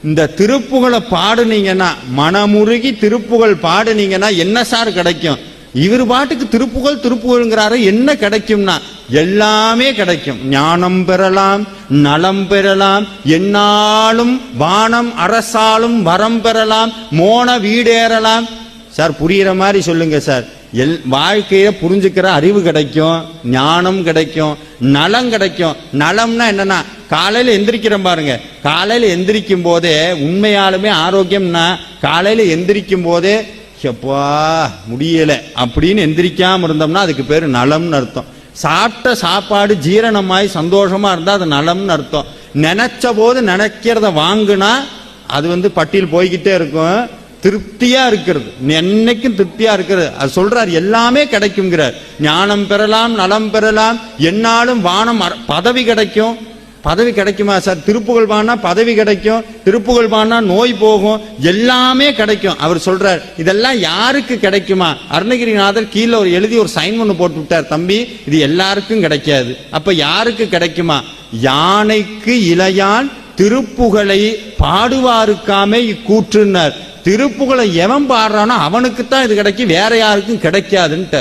இந்த திருப்புகழை பாடுனீங்கன்னா, மனமுருகி திருப்புகழ் பாடுனீங்கன்னா என்ன சார் கிடைக்கும்? இவர் பாட்டுக்கு திருப்புகழ் திருப்புகழ்ங்கிறாரு, என்ன கிடைக்கும்னா எல்லாமே கிடைக்கும். ஞானம் பெறலாம், நலம் பெறலாம், என்னாலும் வானம் அரசாலும் வரம் பெறலாம், மோன வீடேறலாம். சார் புரியுற மாதிரி சொல்லுங்க சார். வாழ்க்கைய புரிஞ்சுக்கிற அறிவு கிடைக்கும், ஞானம் கிடைக்கும், நலம் கிடைக்கும். நலம்னா என்னன்னா, காலையில எந்திரிக்கிறோம் பாருங்க, காலையில எந்திரிக்கும் போதே உண்மையாலுமே ஆரோக்கியம்னா காலையில எந்திரிக்கும் போதே எப்பா முடியல அப்படின்னு எந்திரிக்காம இருந்தோம்னா அதுக்கு பேரு நலம்னு அர்த்தம். சாப்பிட்ட சாப்பாடு ஜீரணமாய் சந்தோஷமா இருந்தா அது நலம்னு அர்த்தம். நினைச்ச போது நினைக்கிறத வாங்குனா அது பட்டியல் போய்கிட்டே இருக்கும். திருப்தியா இருக்கிறது, என்னைக்கும் திருப்தியா இருக்கிறது. அது சொல்றார், எல்லாமே கிடைக்குங்கிறார். ஞானம் பெறலாம், நலம் பெறலாம், என்னாலும் வானம் பதவி கிடைக்கும். பதவி கிடைக்குமா சார்? திருப்புகழ் பாடினா பதவி கிடைக்கும், திருப்புகழ் பாடினா நோய் போகும், எல்லாமே கிடைக்கும். அவர் சொல்றார், இதெல்லாம் யாருக்கு கிடைக்குமா? அருணகிரிநாதர் கீழே எழுதி ஒரு சைன் ஒன்று போட்டு விட்டார், தம்பி இது எல்லாருக்கும் கிடைக்காது. அப்ப யாருக்கு கிடைக்குமா? யானைக்கு இளையான் திருப்புகழை பாடுவாருக்காமே இக்கூற்றுனர். திருப்புகழை எவன் பாடுறானோ அவனுக்குத்தான் இது கிடைக்கும், வேற யாருக்கும் கிடைக்காதுன்ட்டு.